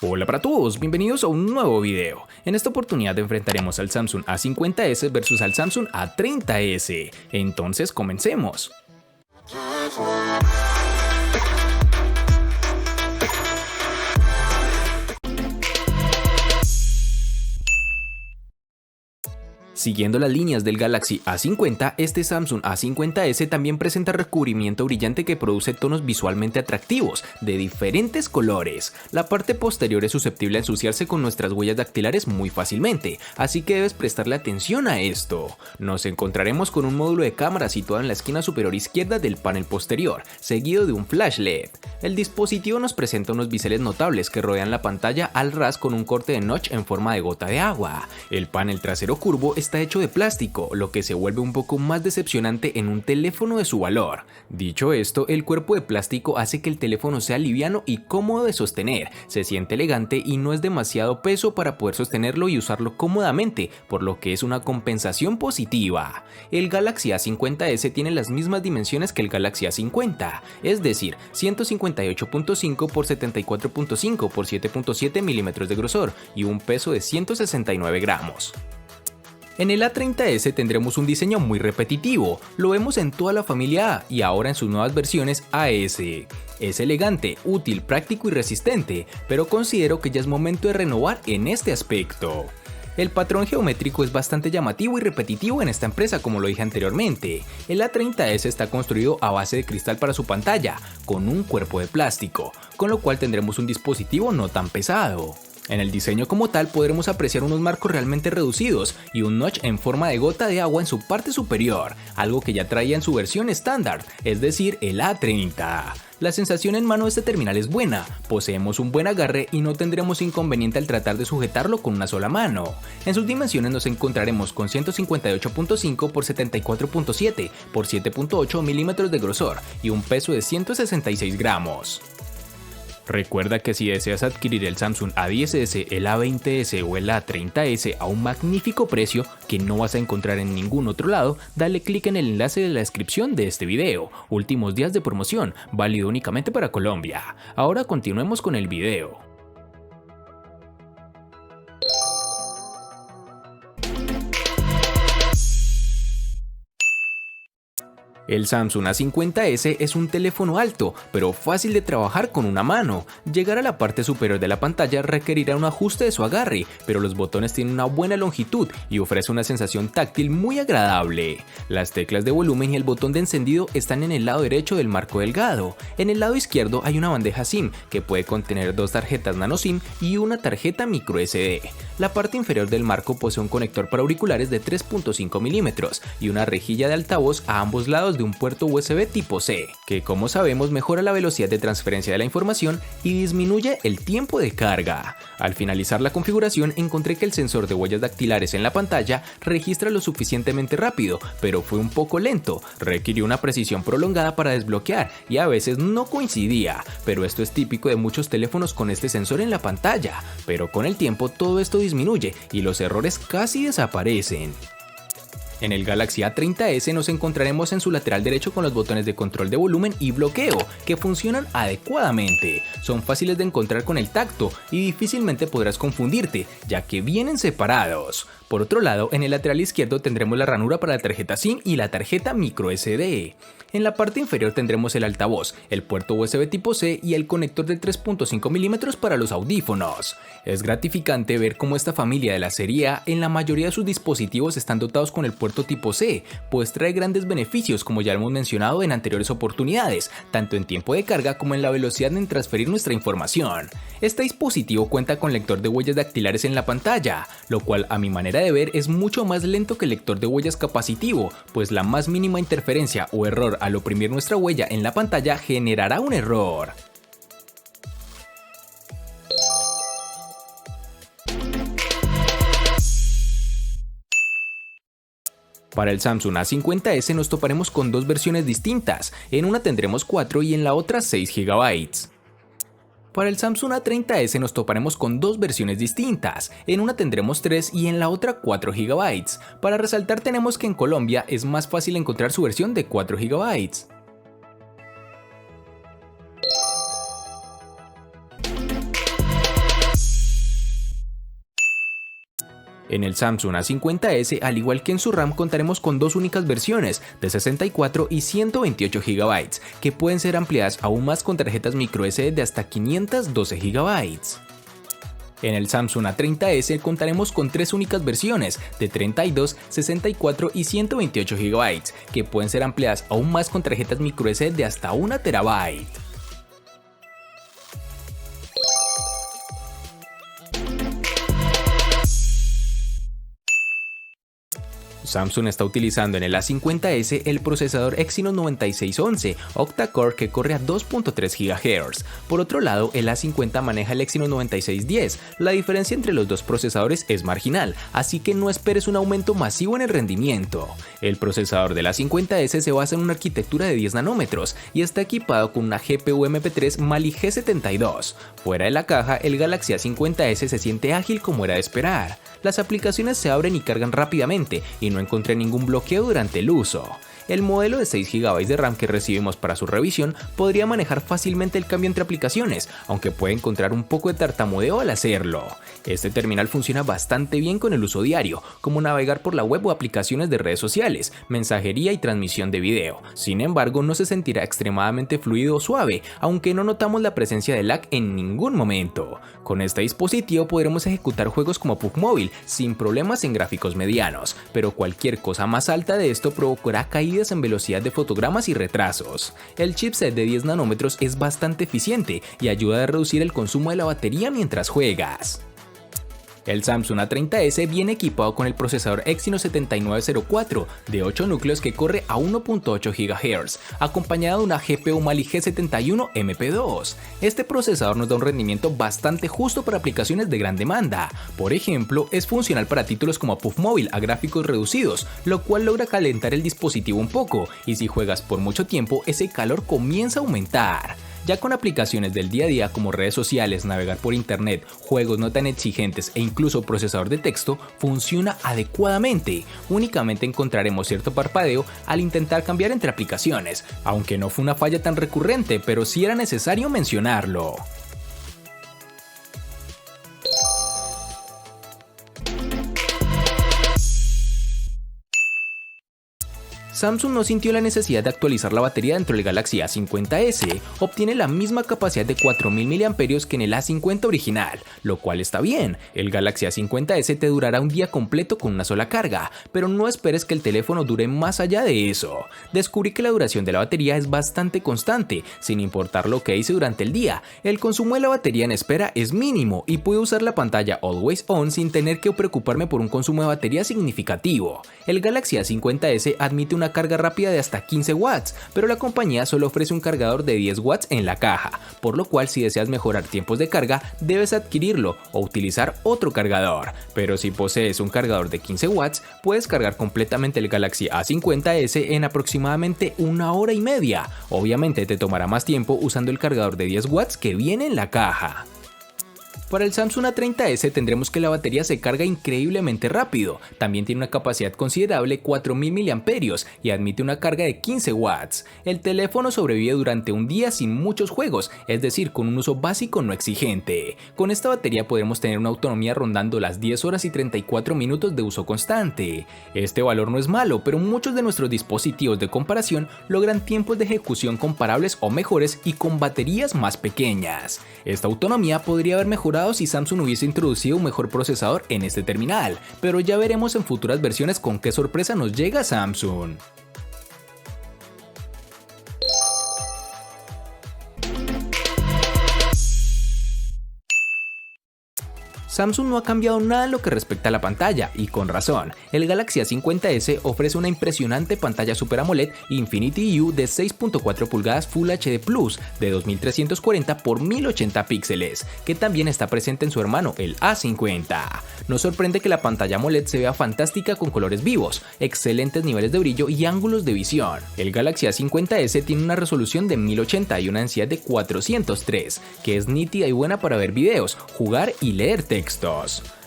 Hola para todos, bienvenidos a un nuevo video. En esta oportunidad enfrentaremos al Samsung A50s versus al Samsung A30s. Entonces comencemos. Siguiendo las líneas del Galaxy A50, este Samsung A50s también presenta recubrimiento brillante que produce tonos visualmente atractivos, de diferentes colores. La parte posterior es susceptible a ensuciarse con nuestras huellas dactilares muy fácilmente, así que debes prestarle atención a esto. Nos encontraremos con un módulo de cámara situado en la esquina superior izquierda del panel posterior, seguido de un flash LED. El dispositivo nos presenta unos biseles notables que rodean la pantalla al ras con un corte de notch en forma de gota de agua. El panel trasero curvo está hecho de plástico, lo que se vuelve un poco más decepcionante en un teléfono de su valor. Dicho esto, el cuerpo de plástico hace que el teléfono sea liviano y cómodo de sostener, se siente elegante y no es demasiado peso para poder sostenerlo y usarlo cómodamente, por lo que es una compensación positiva. El Galaxy A50s tiene las mismas dimensiones que el Galaxy A50, es decir, 158.5 por 74.5 por 7.7 milímetros de grosor y un peso de 169 gramos. En el A30s tendremos un diseño muy repetitivo, lo vemos en toda la familia A y ahora en sus nuevas versiones AS. Es elegante, útil, práctico y resistente, pero considero que ya es momento de renovar en este aspecto. El patrón geométrico es bastante llamativo y repetitivo en esta empresa, como lo dije anteriormente. El A30s está construido a base de cristal para su pantalla, con un cuerpo de plástico, con lo cual tendremos un dispositivo no tan pesado. En el diseño como tal podremos apreciar unos marcos realmente reducidos y un notch en forma de gota de agua en su parte superior, algo que ya traía en su versión estándar, es decir, el A30. La sensación en mano de este terminal es buena, poseemos un buen agarre y no tendremos inconveniente al tratar de sujetarlo con una sola mano. En sus dimensiones nos encontraremos con 158.5 por 74.7 por 7.8 milímetros de grosor y un peso de 166 gramos. Recuerda que si deseas adquirir el Samsung A10s, el A20s o el A30s a un magnífico precio que no vas a encontrar en ningún otro lado, dale clic en el enlace de la descripción de este video. Últimos días de promoción, válido únicamente para Colombia. Ahora continuemos con el video. El Samsung A50s es un teléfono alto, pero fácil de trabajar con una mano. Llegar a la parte superior de la pantalla requerirá un ajuste de su agarre, pero los botones tienen una buena longitud y ofrece una sensación táctil muy agradable. Las teclas de volumen y el botón de encendido están en el lado derecho del marco delgado. En el lado izquierdo hay una bandeja SIM que puede contener dos tarjetas nano SIM y una tarjeta micro SD. La parte inferior del marco posee un conector para auriculares de 3.5 milímetros y una rejilla de altavoz a ambos lados de un puerto USB tipo C, que como sabemos mejora la velocidad de transferencia de la información y disminuye el tiempo de carga. Al finalizar la configuración encontré que el sensor de huellas dactilares en la pantalla registra lo suficientemente rápido, pero fue un poco lento, requirió una precisión prolongada para desbloquear y a veces no coincidía, pero esto es típico de muchos teléfonos con este sensor en la pantalla, pero con el tiempo todo esto disminuye y los errores casi desaparecen. En el Galaxy A30s nos encontraremos en su lateral derecho con los botones de control de volumen y bloqueo, que funcionan adecuadamente. Son fáciles de encontrar con el tacto y difícilmente podrás confundirte, ya que vienen separados. Por otro lado, en el lateral izquierdo tendremos la ranura para la tarjeta SIM y la tarjeta micro SD. En la parte inferior tendremos el altavoz, el puerto USB tipo C y el conector de 3.5 milímetros para los audífonos. Es gratificante ver cómo esta familia de la serie A en la mayoría de sus dispositivos están dotados con el puerto tipo C, pues trae grandes beneficios como ya hemos mencionado en anteriores oportunidades, tanto en tiempo de carga como en la velocidad en transferir nuestra información. Este dispositivo cuenta con lector de huellas dactilares en la pantalla, lo cual a mi manera de ver es mucho más lento que el lector de huellas capacitivo, pues la más mínima interferencia o error al oprimir nuestra huella en la pantalla generará un error. Para el Samsung A50s nos toparemos con dos versiones distintas, en una tendremos 4 y en la otra 6 GB. Para el Samsung A30s nos toparemos con dos versiones distintas, en una tendremos 3 y en la otra 4 GB. Para resaltar tenemos que en Colombia es más fácil encontrar su versión de 4 GB. En el Samsung A50s, al igual que en su RAM, contaremos con dos únicas versiones de 64 y 128 GB, que pueden ser ampliadas aún más con tarjetas microSD de hasta 512 GB. En el Samsung A30s contaremos con tres únicas versiones de 32, 64 y 128 GB, que pueden ser ampliadas aún más con tarjetas microSD de hasta 1 TB. Samsung está utilizando en el A50s el procesador Exynos 9611 octa-core que corre a 2.3 GHz. Por otro lado, el A50 maneja el Exynos 9610. La diferencia entre los dos procesadores es marginal, así que no esperes un aumento masivo en el rendimiento. El procesador del A50s se basa en una arquitectura de 10 nanómetros y está equipado con una GPU MP3 Mali G72. Fuera de la caja, el Galaxy A50s se siente ágil como era de esperar. Las aplicaciones se abren y cargan rápidamente y no encontré ningún bloqueo durante el uso. El modelo de 6 GB de RAM que recibimos para su revisión podría manejar fácilmente el cambio entre aplicaciones, aunque puede encontrar un poco de tartamudeo al hacerlo. Este terminal funciona bastante bien con el uso diario, como navegar por la web o aplicaciones de redes sociales, mensajería y transmisión de video. Sin embargo, no se sentirá extremadamente fluido o suave, aunque no notamos la presencia de lag en ningún momento. Con este dispositivo podremos ejecutar juegos como PUBG Mobile sin problemas en gráficos medianos, pero cualquier cosa más alta de esto provocará caídas en velocidad de fotogramas y retrasos. El chipset de 10 nanómetros es bastante eficiente y ayuda a reducir el consumo de la batería mientras juegas. El Samsung A30s viene equipado con el procesador Exynos 7904 de 8 núcleos que corre a 1.8 GHz, acompañado de una GPU Mali G71 MP2. Este procesador nos da un rendimiento bastante justo para aplicaciones de gran demanda. Por ejemplo, es funcional para títulos como PUBG Mobile a gráficos reducidos, lo cual logra calentar el dispositivo un poco, y si juegas por mucho tiempo, ese calor comienza a aumentar. Ya con aplicaciones del día a día como redes sociales, navegar por internet, juegos no tan exigentes e incluso procesador de texto, funciona adecuadamente. Únicamente encontraremos cierto parpadeo al intentar cambiar entre aplicaciones, aunque no fue una falla tan recurrente, pero sí era necesario mencionarlo. Samsung no sintió la necesidad de actualizar la batería dentro del Galaxy A50s, obtiene la misma capacidad de 4000 mAh que en el A50 original, lo cual está bien. El Galaxy A50s te durará un día completo con una sola carga, pero no esperes que el teléfono dure más allá de eso. Descubrí que la duración de la batería es bastante constante, sin importar lo que hice durante el día. El consumo de la batería en espera es mínimo y puedo usar la pantalla Always On sin tener que preocuparme por un consumo de batería significativo. El Galaxy A50s admite una carga rápida de hasta 15 watts, pero la compañía solo ofrece un cargador de 10 watts en la caja, por lo cual si deseas mejorar tiempos de carga debes adquirirlo o utilizar otro cargador. Pero si posees un cargador de 15 watts, puedes cargar completamente el Galaxy A50s en aproximadamente 1 hora y media. Obviamente te tomará más tiempo usando el cargador de 10 watts que viene en la caja. Para el Samsung A30s tendremos que la batería se carga increíblemente rápido, también tiene una capacidad considerable 4000 mAh y admite una carga de 15 watts. El teléfono sobrevive durante un día sin muchos juegos, es decir, con un uso básico no exigente. Con esta batería podremos tener una autonomía rondando las 10 horas y 34 minutos de uso constante. Este valor no es malo, pero muchos de nuestros dispositivos de comparación logran tiempos de ejecución comparables o mejores y con baterías más pequeñas. Esta autonomía podría haber mejorado si Samsung hubiese introducido un mejor procesador en este terminal, pero ya veremos en futuras versiones con qué sorpresa nos llega Samsung. Samsung no ha cambiado nada en lo que respecta a la pantalla, y con razón. El Galaxy A50s ofrece una impresionante pantalla Super AMOLED Infinity U de 6.4 pulgadas Full HD Plus de 2340 x 1080 píxeles, que también está presente en su hermano, el A50. No sorprende que la pantalla AMOLED se vea fantástica con colores vivos, excelentes niveles de brillo y ángulos de visión. El Galaxy A50s tiene una resolución de 1080 y una densidad de 403, que es nítida y buena para ver videos, jugar y leer textos.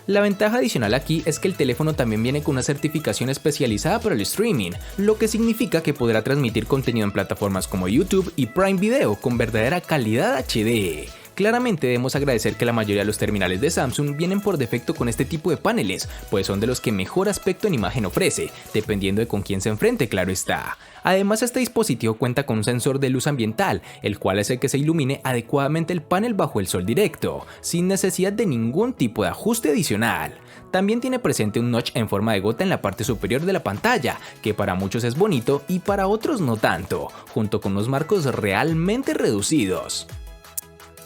La ventaja adicional aquí es que el teléfono también viene con una certificación especializada para el streaming, lo que significa que podrá transmitir contenido en plataformas como YouTube y Prime Video con verdadera calidad HD. Claramente debemos agradecer que la mayoría de los terminales de Samsung vienen por defecto con este tipo de paneles, pues son de los que mejor aspecto en imagen ofrece, dependiendo de con quién se enfrente, claro está. Además, este dispositivo cuenta con un sensor de luz ambiental, el cual hace que se ilumine adecuadamente el panel bajo el sol directo, sin necesidad de ningún tipo de ajuste adicional. También tiene presente un notch en forma de gota en la parte superior de la pantalla, que para muchos es bonito y para otros no tanto, junto con unos marcos realmente reducidos.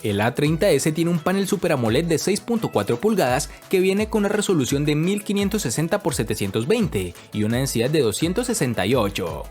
El A30s tiene un panel Super AMOLED de 6.4 pulgadas que viene con una resolución de 1560 x 720 y una densidad de 268.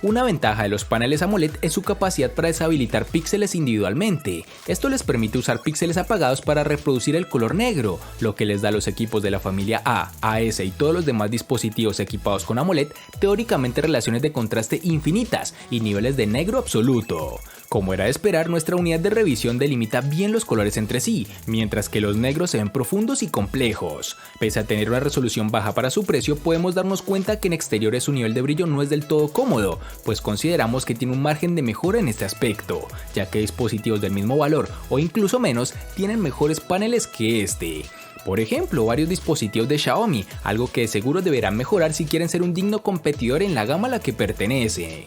Una ventaja de los paneles AMOLED es su capacidad para deshabilitar píxeles individualmente. Esto les permite usar píxeles apagados para reproducir el color negro, lo que les da a los equipos de la familia A, AS y todos los demás dispositivos equipados con AMOLED teóricamente relaciones de contraste infinitas y niveles de negro absoluto. Como era de esperar, nuestra unidad de revisión delimita bien los colores entre sí, mientras que los negros se ven profundos y complejos. Pese a tener una resolución baja para su precio, podemos darnos cuenta que en exteriores su nivel de brillo no es del todo cómodo, pues consideramos que tiene un margen de mejora en este aspecto, ya que dispositivos del mismo valor o incluso menos tienen mejores paneles que este. Por ejemplo, varios dispositivos de Xiaomi, algo que de seguro deberán mejorar si quieren ser un digno competidor en la gama a la que pertenece.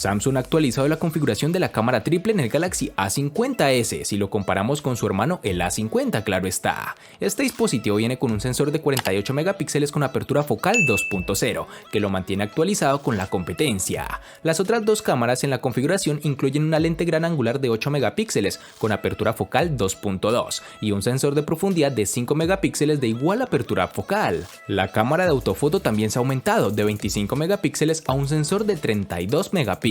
Samsung ha actualizado la configuración de la cámara triple en el Galaxy A50s, si lo comparamos con su hermano el A50, claro está. Este dispositivo viene con un sensor de 48 megapíxeles con apertura focal 2.0, que lo mantiene actualizado con la competencia. Las otras dos cámaras en la configuración incluyen una lente gran angular de 8 megapíxeles con apertura focal 2.2 y un sensor de profundidad de 5 megapíxeles de igual apertura focal. La cámara de autofoto también se ha aumentado de 25 megapíxeles a un sensor de 32 megapíxeles.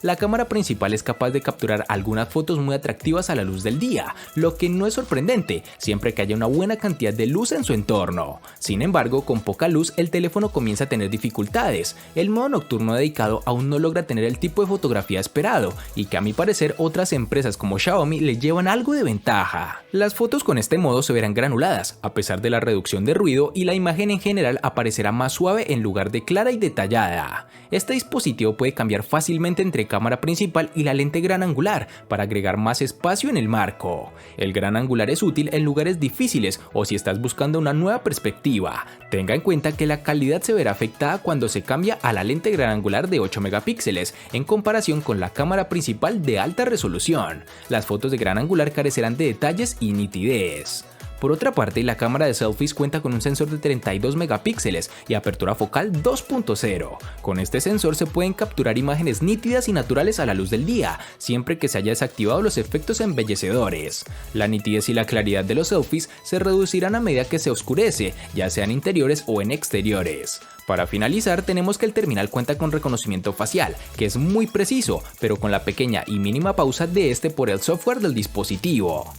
La cámara principal es capaz de capturar algunas fotos muy atractivas a la luz del día, lo que no es sorprendente, siempre que haya una buena cantidad de luz en su entorno. Sin embargo, con poca luz el teléfono comienza a tener dificultades. El modo nocturno dedicado aún no logra tener el tipo de fotografía esperado, y que a mi parecer otras empresas como Xiaomi le llevan algo de ventaja. Las fotos con este modo se verán granuladas, a pesar de la reducción de ruido, y la imagen en general aparecerá más suave en lugar de clara y detallada. Este dispositivo puede cambiar fácilmente entre cámara principal y la lente gran angular para agregar más espacio en el marco. El gran angular es útil en lugares difíciles o si estás buscando una nueva perspectiva. Tenga en cuenta que la calidad se verá afectada cuando se cambia a la lente gran angular de 8 megapíxeles en comparación con la cámara principal de alta resolución. Las fotos de gran angular carecerán de detalles y nitidez. Por otra parte, la cámara de selfies cuenta con un sensor de 32 megapíxeles y apertura focal 2.0. Con este sensor se pueden capturar imágenes nítidas y naturales a la luz del día, siempre que se haya desactivado los efectos embellecedores. La nitidez y la claridad de los selfies se reducirán a medida que se oscurece, ya sea en interiores o en exteriores. Para finalizar, tenemos que el terminal cuenta con reconocimiento facial, que es muy preciso, pero con la pequeña y mínima pausa de este por el software del dispositivo.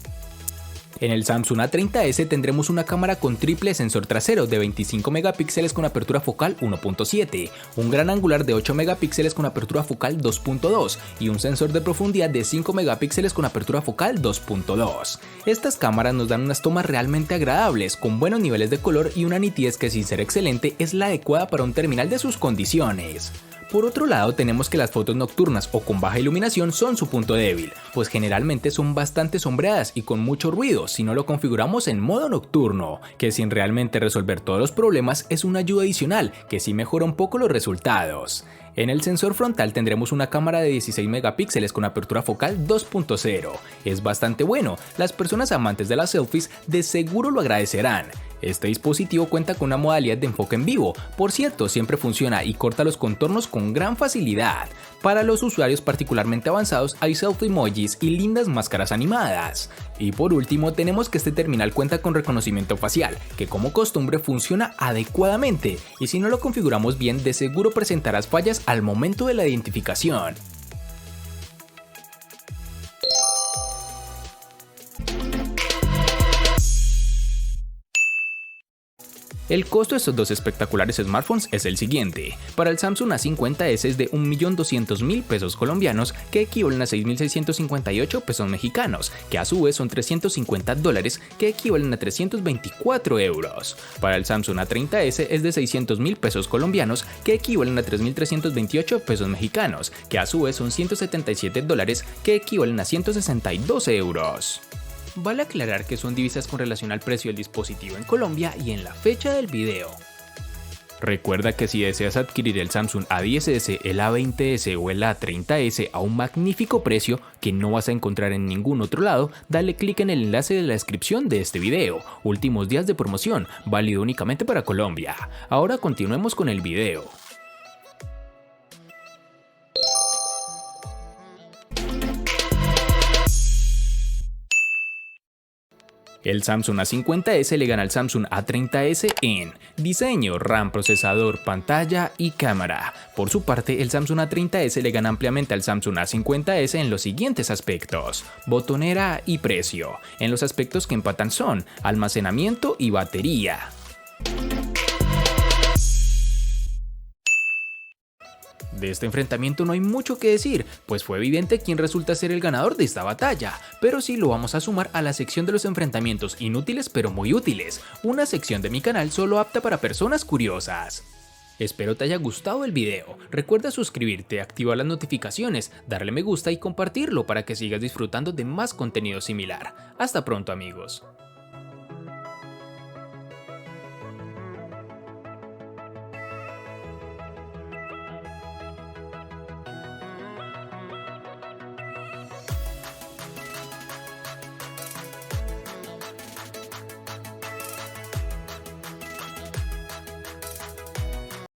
En el Samsung A30s tendremos una cámara con triple sensor trasero de 25 megapíxeles con apertura focal 1.7, un gran angular de 8 megapíxeles con apertura focal 2.2 y un sensor de profundidad de 5 megapíxeles con apertura focal 2.2. Estas cámaras nos dan unas tomas realmente agradables, con buenos niveles de color y una nitidez que, sin ser excelente, es la adecuada para un terminal de sus condiciones. Por otro lado, tenemos que las fotos nocturnas o con baja iluminación son su punto débil, pues generalmente son bastante sombreadas y con mucho ruido si no lo configuramos en modo nocturno, que sin realmente resolver todos los problemas es una ayuda adicional que sí mejora un poco los resultados. En el sensor frontal tendremos una cámara de 16 megapíxeles con apertura focal 2.0. Es bastante bueno, las personas amantes de las selfies de seguro lo agradecerán. Este dispositivo cuenta con una modalidad de enfoque en vivo, por cierto, siempre funciona y corta los contornos con gran facilidad. Para los usuarios particularmente avanzados hay selfie emojis y lindas máscaras animadas. Y por último tenemos que este terminal cuenta con reconocimiento facial, que como costumbre funciona adecuadamente y si no lo configuramos bien de seguro presentarás fallas al momento de la identificación. El costo de estos dos espectaculares smartphones es el siguiente. Para el Samsung A50s es de 1.200.000 pesos colombianos, que equivalen a 6.658 pesos mexicanos, que a su vez son $350, que equivalen a 324 euros. Para el Samsung A30s es de 600.000 pesos colombianos, que equivalen a 3.328 pesos mexicanos, que a su vez son $177, que equivalen a 162 euros. Vale aclarar que son divisas con relación al precio del dispositivo en Colombia y en la fecha del video. Recuerda que si deseas adquirir el Samsung A10s, el A20s o el A30s a un magnífico precio que no vas a encontrar en ningún otro lado, dale clic en el enlace de la descripción de este video. Últimos días de promoción, válido únicamente para Colombia. Ahora continuemos con el video. El Samsung A50s le gana al Samsung A30s en diseño, RAM, procesador, pantalla y cámara. Por su parte, el Samsung A30s le gana ampliamente al Samsung A50s en los siguientes aspectos: botonera y precio. En los aspectos que empatan son almacenamiento y batería. De este enfrentamiento no hay mucho que decir, pues fue evidente quién resulta ser el ganador de esta batalla, pero sí lo vamos a sumar a la sección de los enfrentamientos inútiles pero muy útiles, una sección de mi canal solo apta para personas curiosas. Espero te haya gustado el video, recuerda suscribirte, activar las notificaciones, darle me gusta y compartirlo para que sigas disfrutando de más contenido similar. Hasta pronto amigos.